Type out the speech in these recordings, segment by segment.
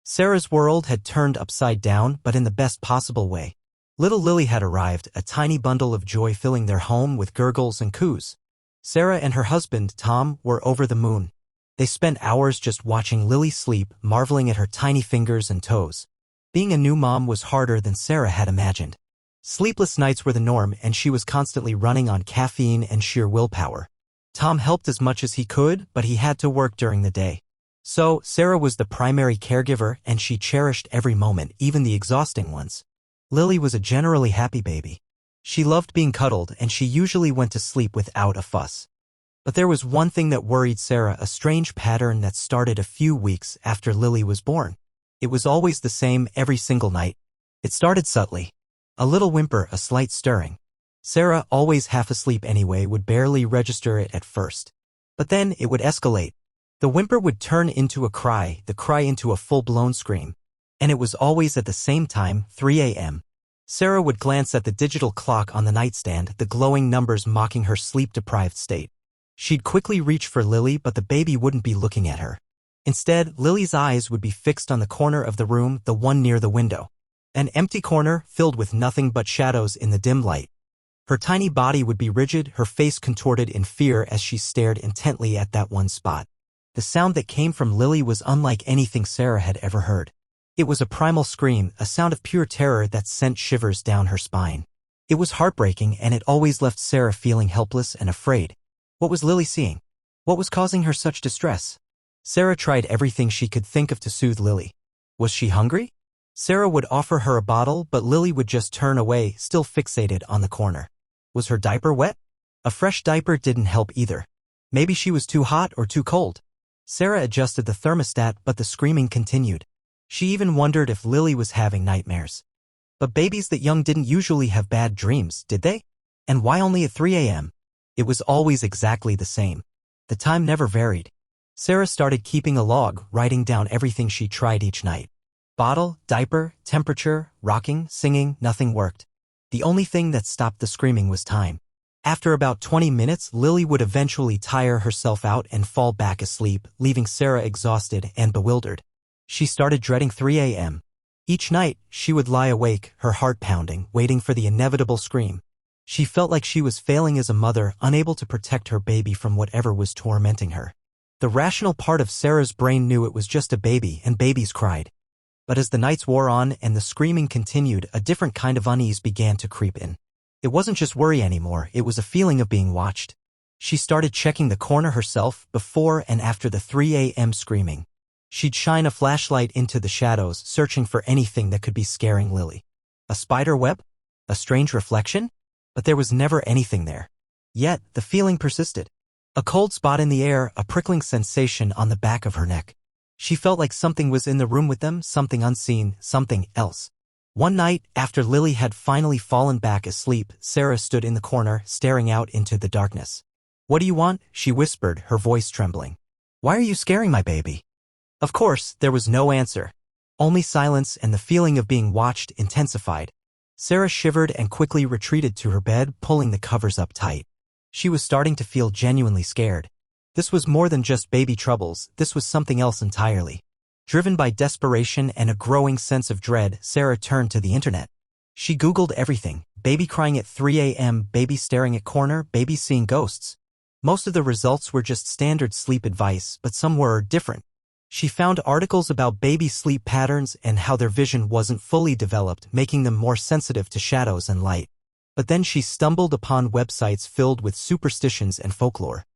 Sarah's world had turned upside down, but in the best possible way. Little Lily had arrived, a tiny bundle of joy filling their home with gurgles and coos. Sarah and her husband, Tom, were over the moon. They spent hours just watching Lily sleep, marveling at her tiny fingers and toes. Being a new mom was harder than Sarah had imagined. Sleepless nights were the norm, and she was constantly running on caffeine and sheer willpower. Tom helped as much as he could, but he had to work during the day. So, Sarah was the primary caregiver, and she cherished every moment, even the exhausting ones. Lily was a generally happy baby. She loved being cuddled, and she usually went to sleep without a fuss. But there was one thing that worried Sarah, a strange pattern that started a few weeks after Lily was born. It was always the same every single night. It started subtly. A little whimper, a slight stirring. Sarah, always half asleep anyway, would barely register it at first. But then it would escalate. The whimper would turn into a cry, the cry into a full-blown scream. And it was always at the same time, 3 a.m. Sarah would glance at the digital clock on the nightstand, the glowing numbers mocking her sleep-deprived state. She'd quickly reach for Lily, but the baby wouldn't be looking at her. Instead, Lily's eyes would be fixed on the corner of the room, the one near the window. An empty corner, filled with nothing but shadows in the dim light. Her tiny body would be rigid, her face contorted in fear as she stared intently at that one spot. The sound that came from Lily was unlike anything Sarah had ever heard. It was a primal scream, a sound of pure terror that sent shivers down her spine. It was heartbreaking, and it always left Sarah feeling helpless and afraid. What was Lily seeing? What was causing her such distress? Sarah tried everything she could think of to soothe Lily. Was she hungry? Sarah would offer her a bottle, but Lily would just turn away, still fixated on the corner. Was her diaper wet? A fresh diaper didn't help either. Maybe she was too hot or too cold. Sarah adjusted the thermostat, but the screaming continued. She even wondered if Lily was having nightmares. But babies that young didn't usually have bad dreams, did they? And why only at 3 a.m.? It was always exactly the same. The time never varied. Sarah started keeping a log, writing down everything she tried each night. Bottle, diaper, temperature, rocking, singing, nothing worked. The only thing that stopped the screaming was time. After about 20 minutes, Lily would eventually tire herself out and fall back asleep, leaving Sarah exhausted and bewildered. She started dreading 3 a.m. Each night, she would lie awake, her heart pounding, waiting for the inevitable scream. She felt like she was failing as a mother, unable to protect her baby from whatever was tormenting her. The rational part of Sarah's brain knew it was just a baby, and babies cried. But as the nights wore on and the screaming continued, a different kind of unease began to creep in. It wasn't just worry anymore, it was a feeling of being watched. She started checking the corner herself, before and after the 3 a.m. screaming. She'd shine a flashlight into the shadows, searching for anything that could be scaring Lily. A spider web? A strange reflection? But there was never anything there. Yet, the feeling persisted. A cold spot in the air, a prickling sensation on the back of her neck. She felt like something was in the room with them, something unseen, something else. One night, after Lily had finally fallen back asleep, Sarah stood in the corner, staring out into the darkness. "What do you want?" she whispered, her voice trembling. "Why are you scaring my baby?" Of course, there was no answer. Only silence, and the feeling of being watched intensified. Sarah shivered and quickly retreated to her bed, pulling the covers up tight. She was starting to feel genuinely scared. This was more than just baby troubles, this was something else entirely. Driven by desperation and a growing sense of dread, Sarah turned to the internet. She Googled everything: baby crying at 3 a.m., baby staring at corner, baby seeing ghosts. Most of the results were just standard sleep advice, but some were different. She found articles about baby sleep patterns and how their vision wasn't fully developed, making them more sensitive to shadows and light. But then she stumbled upon websites filled with superstitions and folklore.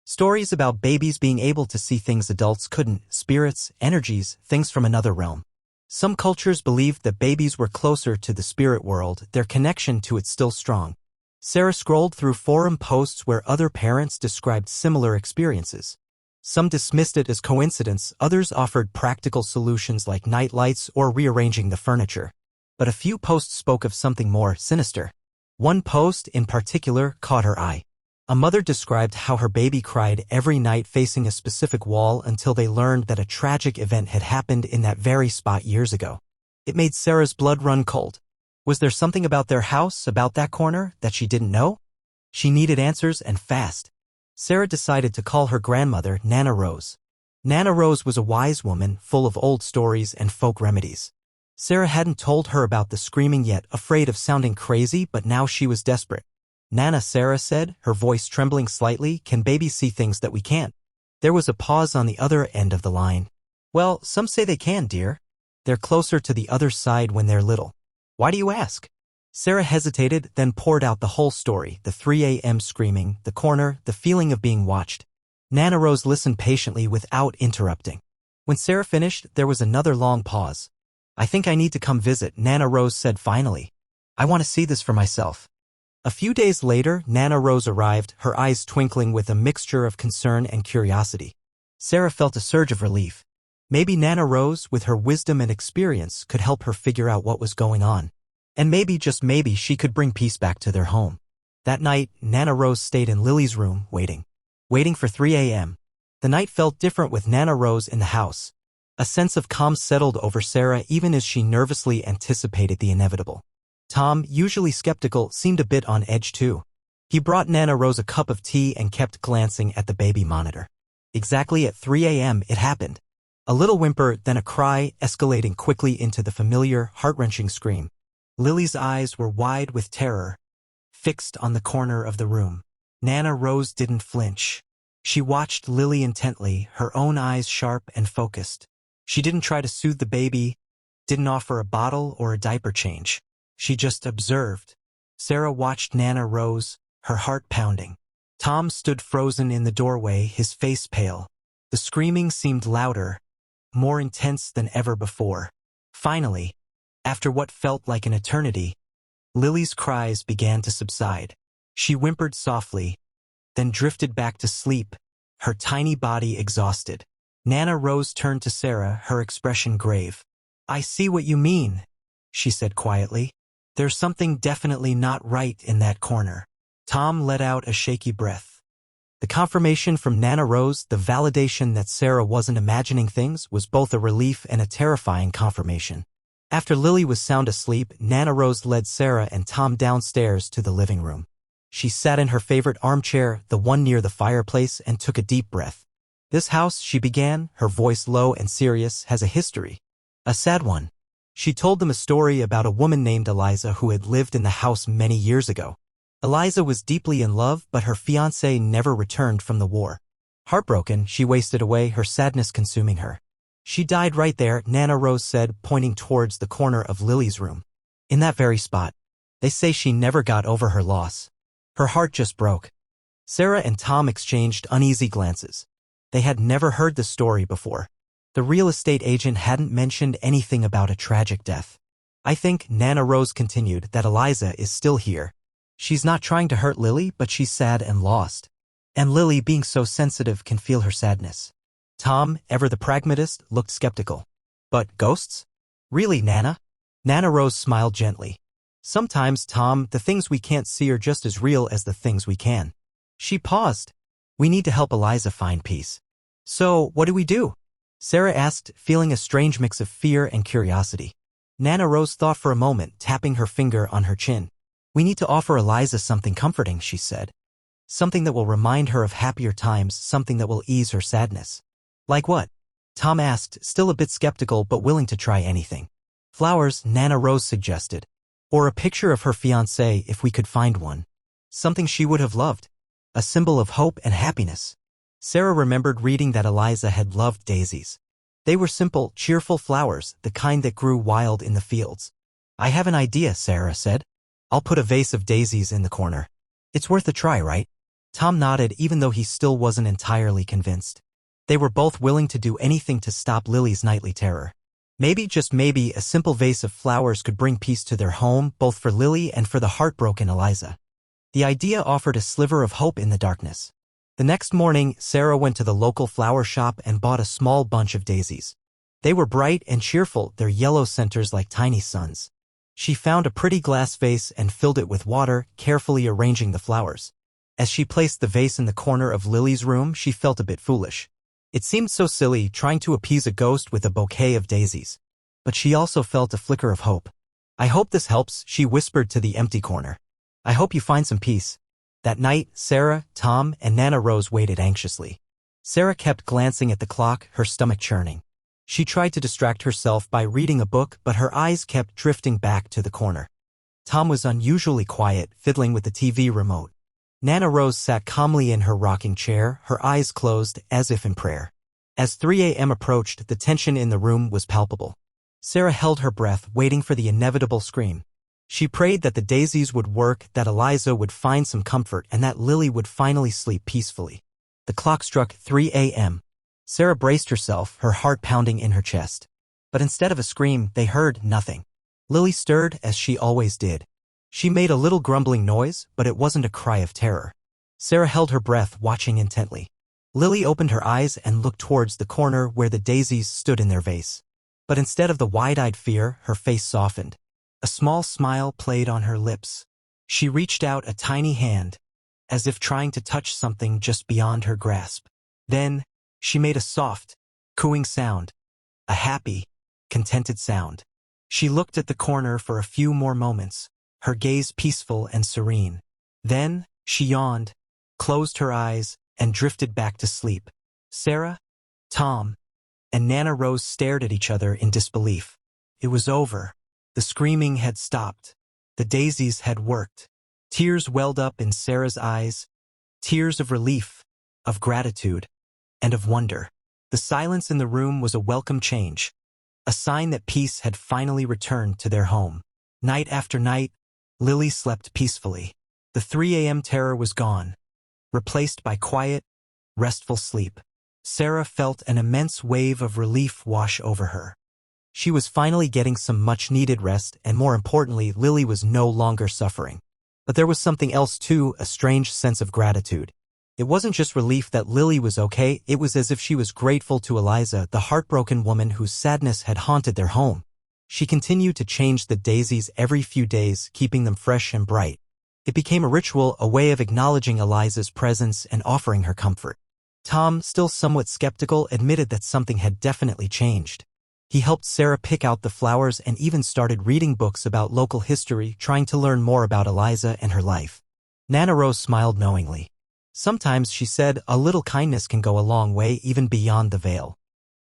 Stories about babies being able to see things adults couldn't, spirits, energies, things from another realm. Some cultures believed that babies were closer to the spirit world, their connection to it still strong. Sarah scrolled through forum posts where other parents described similar experiences. Some dismissed it as coincidence, others offered practical solutions like night lights or rearranging the furniture. But a few posts spoke of something more sinister. One post in particular caught her eye. A mother described how her baby cried every night facing a specific wall until they learned that a tragic event had happened in that very spot years ago. It made Sarah's blood run cold. Was there something about their house, about that corner, that she didn't know? She needed answers, and fast. Sarah decided to call her grandmother, Nana Rose. Nana Rose was a wise woman, full of old stories and folk remedies. Sarah hadn't told her about the screaming yet, afraid of sounding crazy, but now she was desperate. Nana, Sarah said, her voice trembling slightly, can babies see things that we can't? There was a pause on the other end of the line. Well, some say they can, dear. They're closer to the other side when they're little. Why do you ask? Sarah hesitated, then poured out the whole story, the 3 a.m. screaming, the corner, the feeling of being watched. Nana Rose listened patiently without interrupting. When Sarah finished, there was another long pause. I think I need to come visit, Nana Rose said finally. I want to see this for myself. A few days later, Nana Rose arrived, her eyes twinkling with a mixture of concern and curiosity. Sarah felt a surge of relief. Maybe Nana Rose, with her wisdom and experience, could help her figure out what was going on. And maybe, just maybe, she could bring peace back to their home. That night, Nana Rose stayed in Lily's room, waiting for 3 a.m. The night felt different with Nana Rose in the house. A sense of calm settled over Sarah even as she nervously anticipated the inevitable. Tom, usually skeptical, seemed a bit on edge too. He brought Nana Rose a cup of tea and kept glancing at the baby monitor. Exactly at 3 a.m. it happened. A little whimper, then a cry, escalating quickly into the familiar, heart-wrenching scream. Lily's eyes were wide with terror, fixed on the corner of the room. Nana Rose didn't flinch. She watched Lily intently, her own eyes sharp and focused. She didn't try to soothe the baby, didn't offer a bottle or a diaper change. She just observed. Sarah watched Nana Rose, her heart pounding. Tom stood frozen in the doorway, his face pale. The screaming seemed louder, more intense than ever before. Finally, after what felt like an eternity, Lily's cries began to subside. She whimpered softly, then drifted back to sleep, her tiny body exhausted. Nana Rose turned to Sarah, her expression grave. I see what you mean, she said quietly. There's something definitely not right in that corner. Tom let out a shaky breath. The confirmation from Nana Rose, the validation that Sarah wasn't imagining things, was both a relief and a terrifying confirmation. After Lily was sound asleep, Nana Rose led Sarah and Tom downstairs to the living room. She sat in her favorite armchair, the one near the fireplace, and took a deep breath. This house, she began, her voice low and serious, has a history. A sad one. She told them a story about a woman named Eliza who had lived in the house many years ago. Eliza was deeply in love, but her fiancé never returned from the war. Heartbroken, she wasted away, her sadness consuming her. She died right there, Nana Rose said, pointing towards the corner of Lily's room. In that very spot. They say she never got over her loss. Her heart just broke. Sarah and Tom exchanged uneasy glances. They had never heard the story before. The real estate agent hadn't mentioned anything about a tragic death. I think, Nana Rose continued, that Eliza is still here. She's not trying to hurt Lily, but she's sad and lost. And Lily, being so sensitive, can feel her sadness. Tom, ever the pragmatist, looked skeptical. But ghosts? Really, Nana? Nana Rose smiled gently. Sometimes, Tom, the things we can't see are just as real as the things we can. She paused. We need to help Eliza find peace. So, what do we do? Sarah asked, feeling a strange mix of fear and curiosity. Nana Rose thought for a moment, tapping her finger on her chin. We need to offer Eliza something comforting, she said. Something that will remind her of happier times, something that will ease her sadness. Like what? Tom asked, still a bit skeptical but willing to try anything. Flowers, Nana Rose suggested. Or a picture of her fiancé if we could find one. Something she would have loved. A symbol of hope and happiness. Sarah remembered reading that Eliza had loved daisies. They were simple, cheerful flowers, the kind that grew wild in the fields. I have an idea, Sarah said. I'll put a vase of daisies in the corner. It's worth a try, right? Tom nodded even though he still wasn't entirely convinced. They were both willing to do anything to stop Lily's nightly terror. Maybe, just maybe, a simple vase of flowers could bring peace to their home, both for Lily and for the heartbroken Eliza. The idea offered a sliver of hope in the darkness. The next morning, Sarah went to the local flower shop and bought a small bunch of daisies. They were bright and cheerful, their yellow centers like tiny suns. She found a pretty glass vase and filled it with water, carefully arranging the flowers. As she placed the vase in the corner of Lily's room, she felt a bit foolish. It seemed so silly, trying to appease a ghost with a bouquet of daisies. But she also felt a flicker of hope. I hope this helps, she whispered to the empty corner. I hope you find some peace. That night, Sarah, Tom, and Nana Rose waited anxiously. Sarah kept glancing at the clock, her stomach churning. She tried to distract herself by reading a book, but her eyes kept drifting back to the corner. Tom was unusually quiet, fiddling with the TV remote. Nana Rose sat calmly in her rocking chair, her eyes closed, as if in prayer. As 3 a.m. approached, the tension in the room was palpable. Sarah held her breath, waiting for the inevitable scream. She prayed that the daisies would work, that Eliza would find some comfort, and that Lily would finally sleep peacefully. The clock struck 3 a.m. Sarah braced herself, her heart pounding in her chest. But instead of a scream, they heard nothing. Lily stirred, as she always did. She made a little grumbling noise, but it wasn't a cry of terror. Sarah held her breath, watching intently. Lily opened her eyes and looked towards the corner where the daisies stood in their vase. But instead of the wide-eyed fear, her face softened. A small smile played on her lips. She reached out a tiny hand, as if trying to touch something just beyond her grasp. Then, she made a soft, cooing sound. A happy, contented sound. She looked at the corner for a few more moments, her gaze peaceful and serene. Then, she yawned, closed her eyes, and drifted back to sleep. Sarah, Tom, and Nana Rose stared at each other in disbelief. It was over. The screaming had stopped. The daisies had worked. Tears welled up in Sarah's eyes, tears of relief, of gratitude, and of wonder. The silence in the room was a welcome change, a sign that peace had finally returned to their home. Night after night, Lily slept peacefully. The 3 a.m. terror was gone, replaced by quiet, restful sleep. Sarah felt an immense wave of relief wash over her. She was finally getting some much-needed rest, and more importantly, Lily was no longer suffering. But there was something else too, a strange sense of gratitude. It wasn't just relief that Lily was okay, it was as if she was grateful to Eliza, the heartbroken woman whose sadness had haunted their home. She continued to change the daisies every few days, keeping them fresh and bright. It became a ritual, a way of acknowledging Eliza's presence and offering her comfort. Tom, still somewhat skeptical, admitted that something had definitely changed. He helped Sarah pick out the flowers and even started reading books about local history, trying to learn more about Eliza and her life. Nana Rose smiled knowingly. Sometimes, she said, a little kindness can go a long way, even beyond the veil.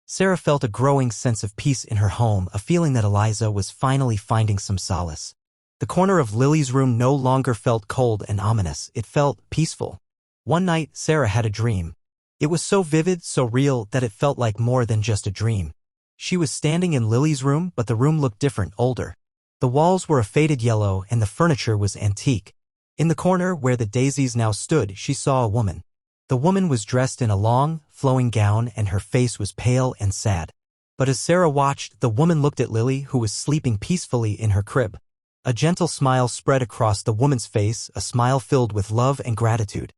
Sarah felt a growing sense of peace in her home, a feeling that Eliza was finally finding some solace. The corner of Lily's room no longer felt cold and ominous, it felt peaceful. One night, Sarah had a dream. It was so vivid, so real, that it felt like more than just a dream. She was standing in Lily's room, but the room looked different, older. The walls were a faded yellow and the furniture was antique. In the corner where the daisies now stood, she saw a woman. The woman was dressed in a long, flowing gown and her face was pale and sad. But as Sarah watched, the woman looked at Lily, who was sleeping peacefully in her crib. A gentle smile spread across the woman's face, a smile filled with love and gratitude.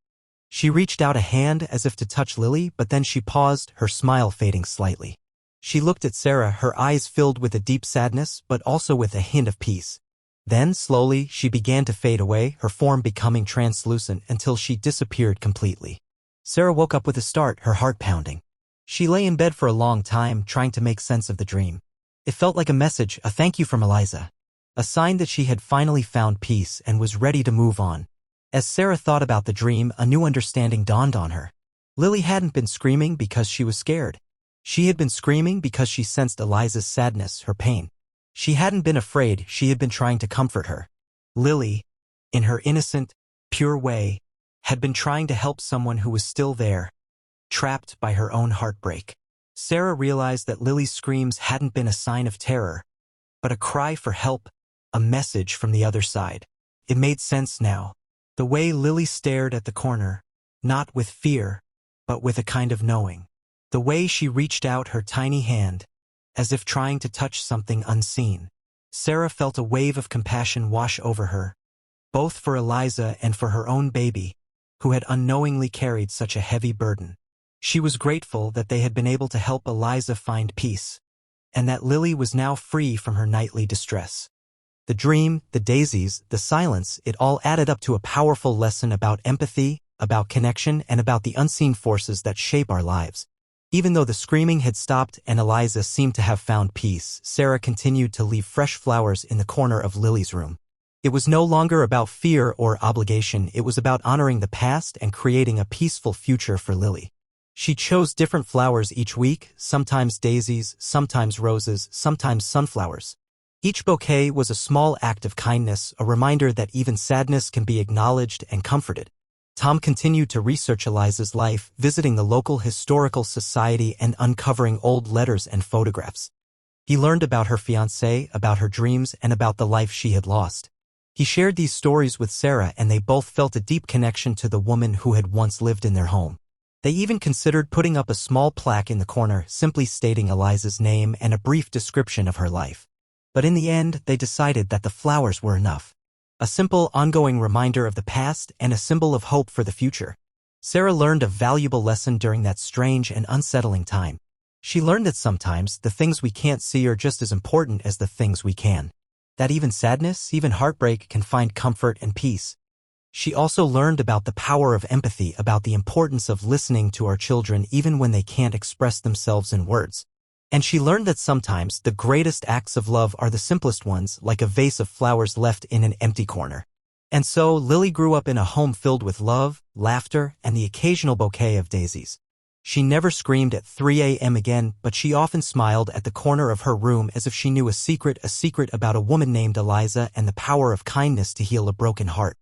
She reached out a hand as if to touch Lily, but then she paused, her smile fading slightly. She looked at Sarah, her eyes filled with a deep sadness, but also with a hint of peace. Then, slowly, she began to fade away, her form becoming translucent until she disappeared completely. Sarah woke up with a start, her heart pounding. She lay in bed for a long time, trying to make sense of the dream. It felt like a message, a thank you from Eliza. A sign that she had finally found peace and was ready to move on. As Sarah thought about the dream, a new understanding dawned on her. Lily hadn't been screaming because she was scared. She had been screaming because she sensed Eliza's sadness, her pain. She hadn't been afraid, she had been trying to comfort her. Lily, in her innocent, pure way, had been trying to help someone who was still there, trapped by her own heartbreak. Sarah realized that Lily's screams hadn't been a sign of terror, but a cry for help, a message from the other side. It made sense now. The way Lily stared at the corner, not with fear, but with a kind of knowing. The way she reached out her tiny hand, as if trying to touch something unseen. Sarah felt a wave of compassion wash over her, both for Eliza and for her own baby, who had unknowingly carried such a heavy burden. She was grateful that they had been able to help Eliza find peace, and that Lily was now free from her nightly distress. The dream, the daisies, the silence, it all added up to a powerful lesson about empathy, about connection, and about the unseen forces that shape our lives. Even though the screaming had stopped and Eliza seemed to have found peace, Sarah continued to leave fresh flowers in the corner of Lily's room. It was no longer about fear or obligation, it was about honoring the past and creating a peaceful future for Lily. She chose different flowers each week, sometimes daisies, sometimes roses, sometimes sunflowers. Each bouquet was a small act of kindness, a reminder that even sadness can be acknowledged and comforted. Tom continued to research Eliza's life, visiting the local historical society and uncovering old letters and photographs. He learned about her fiancé, about her dreams, and about the life she had lost. He shared these stories with Sarah, and they both felt a deep connection to the woman who had once lived in their home. They even considered putting up a small plaque in the corner, simply stating Eliza's name and a brief description of her life. But in the end, they decided that the flowers were enough. A simple, ongoing reminder of the past and a symbol of hope for the future. Sarah learned a valuable lesson during that strange and unsettling time. She learned that sometimes the things we can't see are just as important as the things we can. That even sadness, even heartbreak can find comfort and peace. She also learned about the power of empathy, about the importance of listening to our children even when they can't express themselves in words. And she learned that sometimes the greatest acts of love are the simplest ones, like a vase of flowers left in an empty corner. And so, Lily grew up in a home filled with love, laughter, and the occasional bouquet of daisies. She never screamed at 3 a.m. again, but she often smiled at the corner of her room as if she knew a secret about a woman named Eliza and the power of kindness to heal a broken heart.